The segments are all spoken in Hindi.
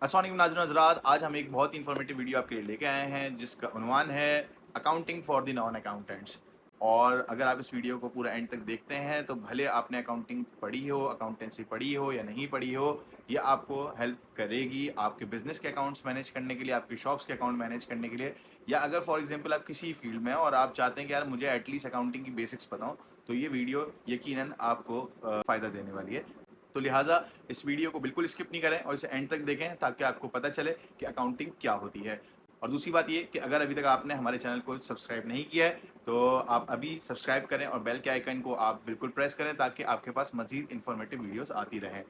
अस्सलाम वालेकुम नाज़रीन हज़रात, आज हम एक बहुत ही इन्फॉर्मेटिव वीडियो आपके लिए लेके आए हैं जिसका उन्वान है accounting for the non accountants. और अगर आप इस वीडियो को पूरा एंड तक देखते हैं तो भले आपने अकाउंटिंग पढ़ी हो, अकाउंटेंसी पढ़ी हो या नहीं पढ़ी हो, ये आपको हेल्प करेगी आपके बिजनेस के अकाउंट्स मैनेज करने के लिए, आपकी शॉप्स के अकाउंट मैनेज करने के लिए। या अगर फॉर एग्जांपल आप किसी फील्ड में हैं और आप चाहते हैं कि यार मुझे एटलीस्ट अकाउंटिंग की बेसिक्स पता हो, तो ये वीडियो यकीनन आपको फ़ायदा देने वाली है। तो लिहाजा इस वीडियो को बिल्कुल स्किप नहीं करें और इसे एंड तक देखें ताकि आपको पता चले कि अकाउंटिंग क्या होती है। और दूसरी बात ये कि अगर अभी तक आपने हमारे चैनल को सब्सक्राइब नहीं किया है तो आप अभी सब्सक्राइब करें और बेल के आइकन को आप बिल्कुल प्रेस करें ताकि आपके पास मजीद इन्फॉर्मेटिव वीडियोस आती रहें।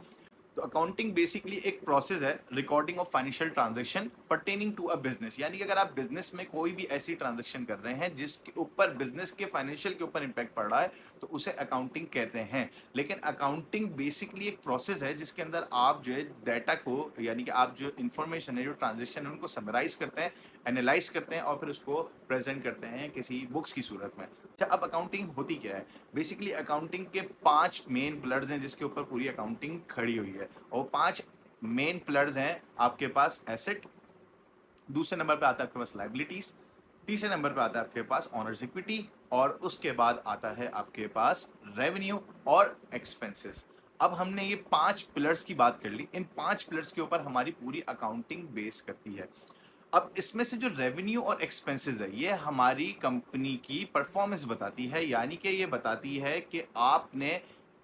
तो अकाउंटिंग बेसिकली एक प्रोसेस है recording of financial transaction pertaining to a business, यानी कि अगर आप बिजनेस में कोई भी ऐसी ट्रांजैक्शन कर रहे हैं जिसके ऊपर बिजनेस के फाइनेंशियल के ऊपर इंपैक्ट पड़ रहा है तो उसे अकाउंटिंग कहते हैं। लेकिन अकाउंटिंग बेसिकली एक प्रोसेस है जिसके अंदर आप जो है डाटा को, यानी कि आप जो इंफॉर्मेशन है, जो ट्रांजेक्शन है, उनको समराइज करते हैं, एनालाइज करते हैं और फिर उसको प्रेजेंट करते हैं किसी बुक्स की सूरत में। अच्छा, अब अकाउंटिंग होती क्या है? बेसिकली अकाउंटिंग के 5 मेन पिलर्स हैं जिसके ऊपर पूरी अकाउंटिंग खड़ी हुई है। और 5 मेन पिलर्स हैं आपके पास एसेट, दूसरे नंबर पे आता है आपके पास लाइबिलिटीज, तीसरे नंबर पे आता है आपके पास ऑनर्स इक्विटी और उसके बाद आता है आपके पास रेवेन्यू और एक्सपेंसेस। अब हमने ये 5 पिलर्स की बात कर ली, इन 5 पिलर्स के ऊपर हमारी पूरी अकाउंटिंग बेस करती है। अब इसमें से जो रेवेन्यू और एक्सपेंसेस है ये हमारी कंपनी की परफॉर्मेंस बताती है, यानी कि ये बताती है कि आपने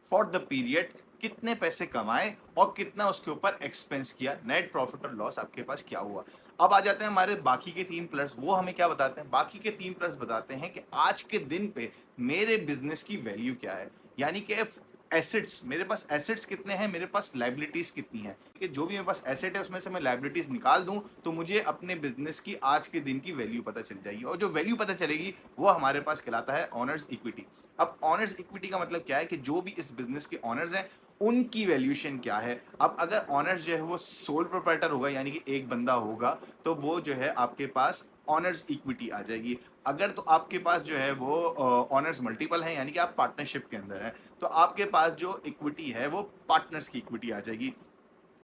फॉर द पीरियड कितने पैसे कमाए और कितना उसके ऊपर एक्सपेंस किया, नेट प्रॉफिट और लॉस आपके पास क्या हुआ। अब आ जाते हैं हमारे बाकी के 3 प्लस, वो हमें क्या बताते हैं? बाकी के 3 प्लस बताते हैं कि आज के दिन पे मेरे बिजनेस की वैल्यू क्या है, यानी कि एसेट्स, मेरे पास एसेट्स कितने हैं, मेरे पास लाइबिलिटीज कितनी है, कि जो भी मेरे पास एसेट है उसमें से मैं लाइबिलिटीज निकाल दूं तो मुझे अपने बिजनेस की आज के दिन की वैल्यू पता चल जाएगी और जो वैल्यू पता चलेगी वो हमारे पास कहलाता है ऑनर्स इक्विटी। अब ऑनर्स इक्विटी का मतलब क्या है कि जो भी इस बिजनेस के ऑनर्स हैं उनकी वैल्यूएशन क्या है। अब अगर ऑनर्स जो है वो सोल प्रोप्राइटर होगा, यानी कि एक बंदा होगा, तो वो जो है आपके पास ऑनर्स इक्विटी आ जाएगी। अगर तो आपके पास जो है वो ऑनर्स मल्टीपल है, यानी कि आप पार्टनरशिप के अंदर है, तो आपके पास जो इक्विटी है वो पार्टनर्स की इक्विटी आ जाएगी।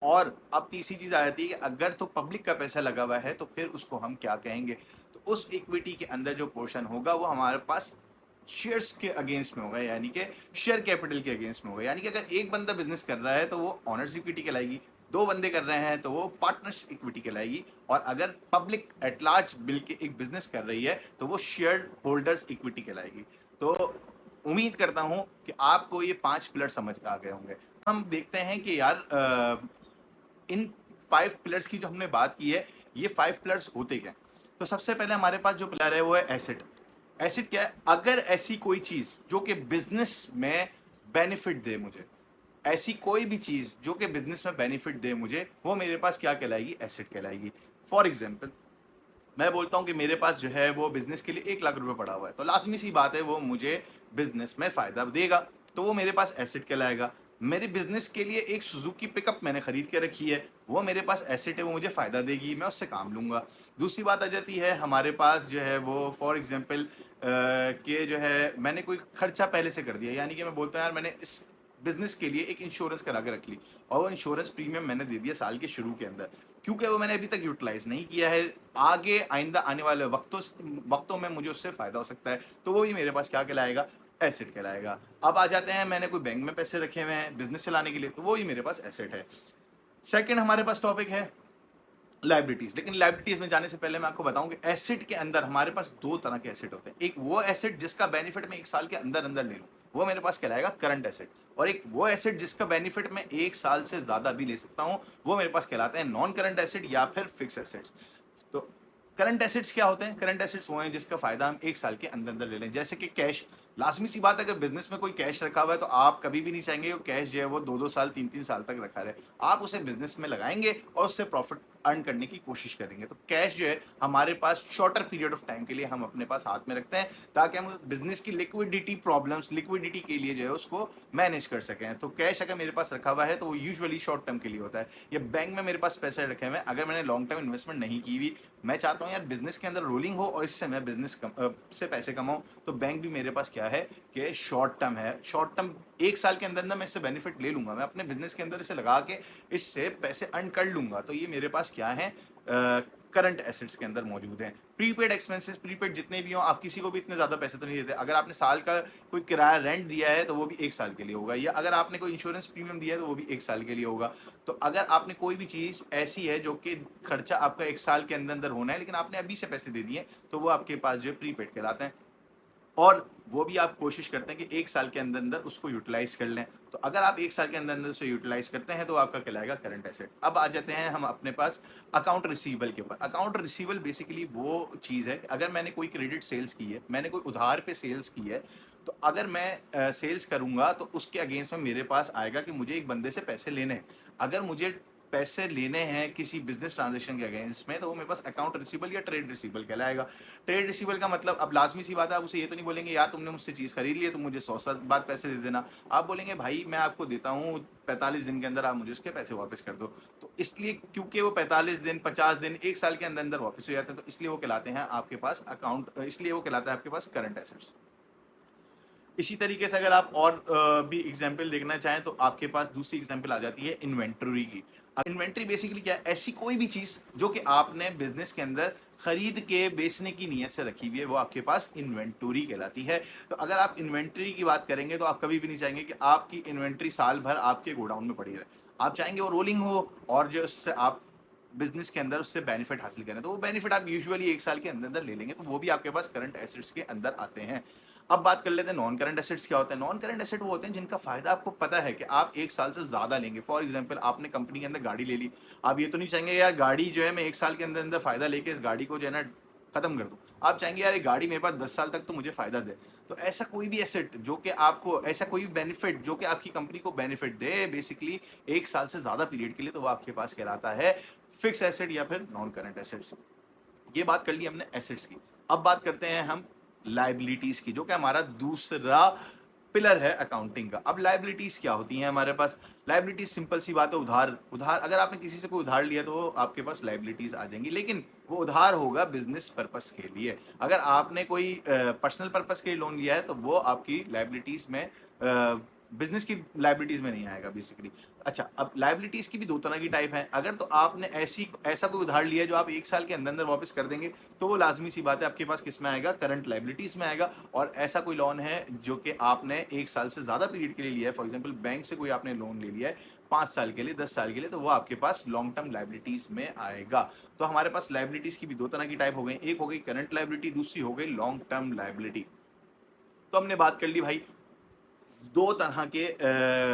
और अब तीसरी चीज आ जाती है कि अगर तो पब्लिक का पैसा लगा हुआ है तो फिर उसको हम क्या कहेंगे? तो उस इक्विटी के अंदर जो पोर्शन होगा वो हमारे पास शेयर्स के अगेंस्ट में होगा, यानी कि शेयर कैपिटल के अगेंस्ट में होगा। यानी कि अगर एक बंदा बिजनेस कर रहा है तो वो ऑनर्स इक्विटी कहलाएगी, दो बंदे कर रहे हैं तो वो पार्टनर्स इक्विटी कहलाएगी, और अगर पब्लिक एट लार्ज मिल के एक बिजनेस कर रही है तो वो शेयर होल्डर्स इक्विटी कहलाएगी। तो उम्मीद करता हूं कि आपको ये 5 पिलर समझ आ गए होंगे। हम देखते हैं कि यार इन 5 पिलर्स की जो हमने बात की है, ये 5 पिलर्स होते क्या हैं? तो सबसे पहले हमारे पास जो पिलर है वो है एसेट। एसेट क्या है? अगर ऐसी कोई चीज जो कि बिजनेस में बेनिफिट दे मुझे, ऐसी कोई भी चीज जो कि बिजनेस में बेनिफिट दे मुझे, वो मेरे पास क्या कहलाएगी? एसेट कहलाएगी। फॉर एग्जाम्पल, मैं बोलता हूं कि मेरे पास जो है वो बिजनेस के लिए 1 लाख रुपए पड़ा हुआ है, तो लाजमी सी बात है वो मुझे बिजनेस में फायदा देगा, तो वो मेरे पास एसेट कहलाएगा। मेरे बिजनेस के लिए एक सुजुकी पिकअप मैंने खरीद के रखी है, वो मेरे पास एसेट है, वो मुझे फायदा देगी, मैं उससे काम लूंगा। दूसरी बात आ जाती है हमारे पास जो है वो फॉर एग्जाम्पल कि जो है मैंने कोई खर्चा पहले से कर दिया, यानी कि मैं बोलता हूँ यार मैंने इस बिजनेस के लिए एक इंश्योरेंस करा के रख ली और वो इंश्योरेंस प्रीमियम मैंने दे दिया साल के शुरू के अंदर, क्योंकि वो मैंने अभी तक यूटिलाइज नहीं किया है, आगे आइंदा आने वाले वक्तों में मुझे उससे फायदा हो सकता है, तो वो भी मेरे पास क्या कहलाएगा? एसेट कहलाएगा। अब आ जाते हैं मैंने कोई बैंक में पैसे रखे हुए हैं बिजनेस चलाने के लिए, तो वो भी मेरे पास एसेट है। सेकंड हमारे पास टॉपिक है लाइबिलिटीज। लेकिन लाइबिलिटीज में जाने से पहले मैं आपको बताऊं कि एसेट के अंदर हमारे पास 2 तरह के एसेट होते हैं। एक वो एसेट जिसका बेनिफिट मैं 1 साल के अंदर अंदर ले लूं, वो मेरे पास कहलाएगा करंट एसेट, और एक वो एसेट जिसका बेनिफिट मैं 1 साल से ज्यादा भी ले सकता हूं, वो मेरे पास कहलाते हैं नॉन करंट एसेट या फिर फिक्स एसेट्स। तो करंट एसेट्स क्या होते हैं? करंट एसेट्स वो हैं जिसका फायदा हम 1 साल के अंदर अंदर ले लें, जैसे कि कैश। लाजमी सी बात है, अगर बिजनेस में कोई कैश रखा हुआ है तो आप कभी भी नहीं चाहेंगे कि कैश जो है वो 2-2 साल 3-3 साल तक रखा रहे। आप उसे बिजनेस में लगाएंगे और उससे प्रॉफिट अर्न करने की कोशिश करेंगे। तो कैश जो है हमारे पास शॉर्टर पीरियड ऑफ टाइम के लिए हम अपने पास हाथ में रखते हैं, ताकि हम बिजनेस की लिक्विडिटी प्रॉब्लम्स, लिक्विडिटी के लिए जो है उसको मैनेज कर सकें। तो कैश अगर मेरे पास रखा हुआ है तो वो यूजुअली शॉर्ट टर्म के लिए होता है। या बैंक में मेरे पास पैसे रखे हुए हैं, अगर मैंने लॉन्ग टर्म इन्वेस्टमेंट नहीं की हुई, मैं चाहता हूँ यार बिजनेस के अंदर रोलिंग हो और इससे मैं बिजनेस से पैसे कमाऊँ, तो बैंक भी मेरे पास क्या गया है कि शॉर्ट टर्म है, शॉर्ट टर्म 1 साल के अंदर मैं इससे बेनिफिट ले लूंगा, मैं अपने बिजनेस के अंदर इसे लगा के इससे पैसे अर्न कर लूंगा। तो ये मेरे पास क्या है, करंट एसेट्स के अंदर मौजूद हैं। प्रीपेड एक्सपेंसेस, प्रीपेड जितने भी हो, आप किसी को भी इतने ज्यादा पैसे तो नहीं देते। अगर आपने साल का कोई किराया रेंट दिया है तो वो भी 1 साल के लिए होगा, या अगर आपने कोई इंश्योरेंस प्रीमियम दिया है तो वो भी 1 साल के लिए होगा। तो अगर आपने कोई भी चीज ऐसी है जो कि खर्चा आपका 1 साल के अंदर अंदर होना है, लेकिन आपने अभी से पैसे दे दिए, तो वो आपके पास जो है प्रीपेड कहलाते हैं, और वो भी आप कोशिश करते हैं कि 1 साल के अंदर अंदर उसको यूटिलाइज कर लें। तो अगर आप 1 साल के अंदर अंदर उसे यूटिलाइज करते हैं तो आपका कहलाएगा करंट एसेट। अब आ जाते हैं हम अपने पास अकाउंट रिसीवेबल के ऊपर। अकाउंट रिसीवेबल बेसिकली वो चीज़ है, अगर मैंने कोई क्रेडिट सेल्स की है, मैंने कोई उधार पे सेल्स की है, तो अगर मैं सेल्स करूंगा तो उसके अगेंस्ट में मेरे पास आएगा कि मुझे एक बंदे से पैसे लेने हैं। अगर मुझे पैसे लेने हैं किसी बिजनेस ट्रांजेक्शन के अगेंस्ट में, तो वो मेरे पास अकाउंट रिसीवेबल या ट्रेड रिसीवेबल कहलाएगा। ट्रेड रिसीवेबल का मतलब, अब लाजमी सी बात है, आप उसे ये तो नहीं बोलेंगे यार तुमने मुझसे चीज़ खरीद ली है, तुम मुझे 100 साल बाद पैसे दे देना। आप बोलेंगे भाई मैं आपको देता हूँ 45 दिन के अंदर, आप मुझे उसके पैसे वापस कर दो। तो इसलिए क्योंकि वो 45 दिन, 50 दिन, 1 साल के अंदर अंदर वापस हो जाते हैं, तो इसलिए वो कहलाते हैं आपके पास अकाउंट, इसलिए वो कहलाता है आपके पास करंट एसेट्स। इसी तरीके से अगर आप और भी एग्जाम्पल देखना चाहें तो आपके पास दूसरी एग्जाम्पल आ जाती है इन्वेंट्री की। अब इन्वेंट्री बेसिकली क्या है, ऐसी कोई भी चीज जो कि आपने बिजनेस के अंदर खरीद के बेचने की नीयत से रखी हुई है, वो आपके पास इन्वेंटरी कहलाती है। तो अगर आप इन्वेंट्री की बात करेंगे तो आप कभी भी नहीं चाहेंगे कि आपकी इन्वेंट्री साल भर आपके गोडाउन में पड़ी रहे। आप चाहेंगे वो रोलिंग हो, और जो उससे आप बिजनेस के अंदर उससे बेनिफिट हासिल करें, तो वो बेनिफिट आप यूजुअली 1 साल के अंदर अंदर ले लेंगे, तो वो भी आपके पास करंट एसेट्स के अंदर आते हैं। अब बात कर लेते हैं नॉन करंट एसेट्स क्या होते हैं। नॉन करंट एसेट वो होते हैं जिनका फायदा आपको पता है कि आप 1 साल से ज्यादा लेंगे। फॉर एग्जांपल, आपने कंपनी के अंदर गाड़ी ले ली, आप ये तो नहीं चाहेंगे यार गाड़ी जो है मैं 1 साल के अंदर अंदर फायदा लेके इस गाड़ी को जो है ना खत्म कर दूं। आप चाहेंगे यार ये गाड़ी मेरे पास 10 साल तक तो मुझे फायदा दे। तो ऐसा कोई भी एसेट जो कि आपको, ऐसा कोई भी बेनिफिट जो कि आपकी कंपनी को बेनिफिट दे बेसिकली 1 साल से ज्यादा पीरियड के लिए, तो वो आपके पास कहलाता है फिक्स एसेट या फिर नॉन करंट एसेट्स। ये बात कर ली हमने एसेट्स की। अब बात करते हैं हम लाइबिलिटीज की, जो कि हमारा दूसरा पिलर है अकाउंटिंग का। अब लाइबिलिटीज क्या होती हैं हमारे पास? लाइबिलिटीज सिंपल सी बात है, उधार। उधार अगर आपने किसी से कोई उधार लिया तो आपके पास लाइबिलिटीज आ जाएंगी, लेकिन वो उधार होगा बिजनेस पर्पस के लिए। अगर आपने कोई पर्सनल पर्पस के लिए लोन लिया है तो वो आपकी लाइबिलिटीज में, बिजनेस की लाइबिलिटीज में नहीं आएगा बेसिकली। अच्छा, अब लाइबिलिटीज की भी 2 तरह की टाइप है। अगर तो आपने ऐसा कोई उधार लिया है जो आप 1 साल के अंदर अंदर वापस कर देंगे, तो वो लाजमी सी बात है आपके पास किस में आएगा, करंट लाइबिलिटीज में आएगा। और ऐसा कोई लोन है जो कि आपने 1 साल से ज्यादा पीरियड के लिए लिया है, फॉर एग्जाम्पल बैंक से कोई आपने लोन ले लिया है 5 साल के लिए, 10 साल के लिए, तो वो आपके पास लॉन्ग टर्म लाइबिलिटीज में आएगा। तो हमारे पास लाइबिलिटीज की भी 2 तरह की टाइप हो गई, एक हो गई करंट लाइबिलिटी, दूसरी हो गई लॉन्ग टर्म लाइबिलिटी। तो हमने बात कर ली भाई 2 तरह के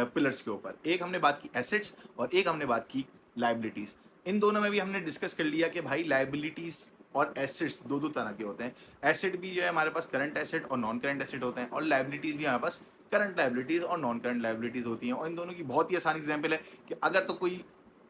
पिलर्स के ऊपर, एक हमने बात की एसेट्स और एक हमने बात की लाइबिलिटीज। इन दोनों में भी हमने डिस्कस कर लिया कि भाई लाइबिलिटीज और एसेट्स दो दो तरह के होते हैं। एसेट भी जो है हमारे पास करंट एसेट और नॉन करंट एसेट होते हैं, और लाइबिलिटीज भी हमारे पास करंट लाइबिलिटीज और नॉन करंट लाइबिलिटीज होती हैं। और इन दोनों की बहुत ही आसान एग्जाम्पल है कि अगर तो कोई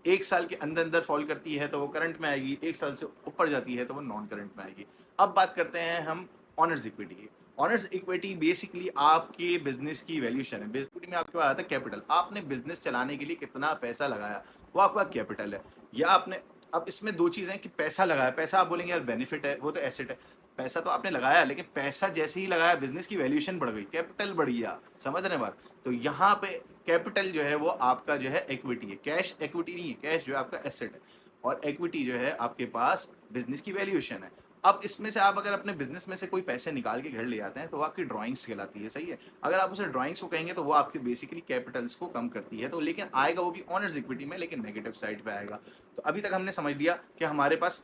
1 साल के अंदर अंदर फॉल करती है तो वो करंट में आएगी, 1 साल से ऊपर जाती है तो वो नॉन करंट में आएगी। अब बात करते हैं हम ऑनर्स इक्विटी की। ऑनर्स इक्विटी बेसिकली आपके बिजनेस की वैल्यूएशन है। इक्विटी में आपके पास आता है कैपिटल, आपने बिजनेस चलाने के लिए कितना पैसा लगाया, वो आपका कैपिटल है। या आपने, अब इसमें 2 चीजें कि पैसा लगाया, पैसा आप बोलेंगे यार बेनिफिट है, वो तो एसेट है। पैसा तो आपने लगाया, लेकिन पैसा जैसे ही लगाया बिजनेस की वैल्यूएशन बढ़ गई, कैपिटल बढ़ गया। समझ रहे बात? तो यहाँ पे कैपिटल जो है वो आपका जो है इक्विटी है, कैश इक्विटी नहीं है, कैश जो है आपका एसेट है, और इक्विटी जो है आपके पास बिजनेस की वैल्यूएशन है। अब इसमें से आप अगर अपने बिजनेस में से कोई पैसे निकाल के घर ले आते हैं तो वो आपकी ड्राइंग्स कहलाती है, सही है। अगर आप उसे ड्राइंग्स को कहेंगे तो वो आपके बेसिकली कैपिटल्स को कम करती है, तो लेकिन आएगा वो भी ऑनर्स इक्विटी में, लेकिन नेगेटिव साइड पे आएगा। तो अभी तक हमने समझ लिया कि हमारे पास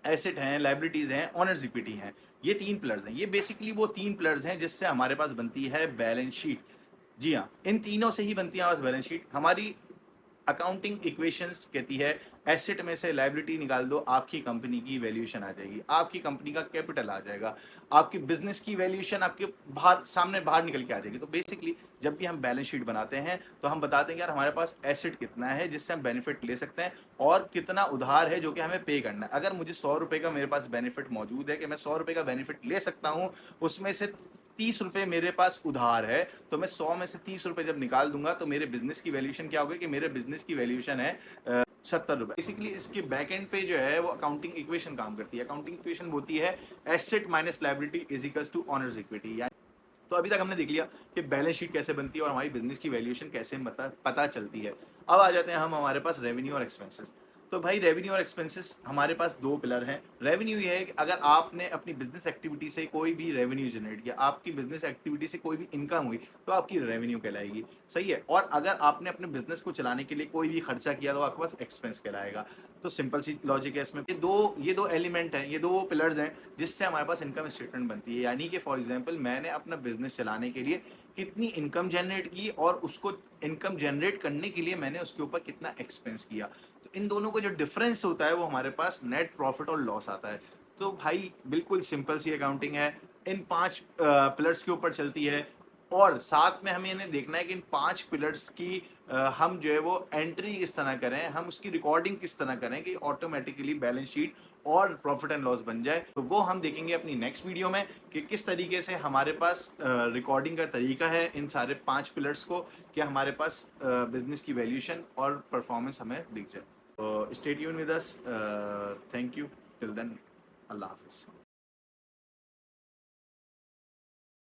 एसेट हैं, लाइबिलिटीज हैं, ऑनर्स इक्विटी हैं। ये 3 पिलर्स हैं, ये बेसिकली वो 3 पिलर्स हैं जिससे हमारे पास बनती है बैलेंस शीट। जी हाँ, इन तीनों से ही बनती है हमारे बैलेंस शीट। हमारी अकाउंटिंग इक्वेशंस कहती है एसेट में से लायबिलिटी निकाल दो, आपकी कंपनी की वैल्यूएशन आ जाएगी, आपकी कंपनी का कैपिटल आ जाएगा, आपकी बिजनेस की वैल्यूएशन आपके बाहर निकल के आ जाएगी। तो बेसिकली जब भी हम बैलेंस शीट बनाते हैं तो हम बताते हैं कि यार हमारे पास एसेट कितना है जिससे हम बेनिफिट ले सकते हैं, और कितना उधार है जो कि हमें पे करना है। अगर मुझे 100 रुपए का मेरे पास बेनिफिट मौजूद है कि मैं 100 रुपए का बेनिफिट ले सकता हूं, उसमें से 30 रुपए मेरे पास उधार है, तो मैं 100 में से 30 रुपए जब निकाल दूंगा तो मेरे बिजनेस की वैल्यूएशन क्या होगी कि मेरे बिजनेस की वैल्यूएशन है 70 रुपए। बेसिकली इसके बैक एंड पे जो है वो अकाउंटिंग इक्वेशन काम करती है। अकाउंटिंग इक्वेशन होती है asset minus liability is equals to owner's equity. तो अभी तक हमने देख लिया कि बैलेंस शीट कैसे बनती है और हमारी बिजनेस की वैल्यूएशन कैसे पता चलती है। अब आ जाते हैं हम हमारे पास रेवेन्यू और एक्सपेंसेस। तो भाई रेवेन्यू और एक्सपेंसेस हमारे पास दो पिलर हैं। रेवेन्यू ये है कि अगर आपने अपनी बिजनेस एक्टिविटी से कोई भी रेवेन्यू जनरेट किया, आपकी बिजनेस एक्टिविटी से कोई भी इनकम हुई, तो आपकी रेवेन्यू कहलाएगी। सही है। और अगर आपने अपने बिजनेस को चलाने के लिए कोई भी खर्चा किया तो आपके पास एक्सपेंस कहलाएगा। तो सिंपल सी लॉजिक है इसमें। ये दो एलिमेंट हैं, ये दो पिलर्स हैं जिससे हमारे पास इनकम स्टेटमेंट बनती है। यानी कि फॉर एग्जांपल मैंने अपना बिजनेस चलाने के लिए कितनी इनकम जनरेट की और उसको इनकम जनरेट करने के लिए मैंने उसके ऊपर कितना एक्सपेंस किया। तो इन दोनों का जो डिफरेंस होता है वो हमारे पास नेट प्रॉफिट और लॉस आता है। तो भाई बिल्कुल सिंपल सी अकाउंटिंग है, इन 5 पिलर्स के ऊपर चलती है। और साथ में हमें इन्हें देखना है कि इन 5 पिलर्स की हम जो है वो एंट्री किस तरह करें, हम उसकी रिकॉर्डिंग किस तरह करें कि ऑटोमेटिकली बैलेंस शीट और प्रॉफिट एंड लॉस बन जाए। तो वो हम देखेंगे अपनी नेक्स्ट वीडियो में कि किस तरीके से हमारे पास रिकॉर्डिंग का तरीका है इन सारे 5 पिलर्स को, कि हमारे पास बिजनेस की वैल्यूएशन और परफॉर्मेंस हमें दिख जाए। तो stay tune with us. Thank you. Till then, अल्लाह हाफिज़।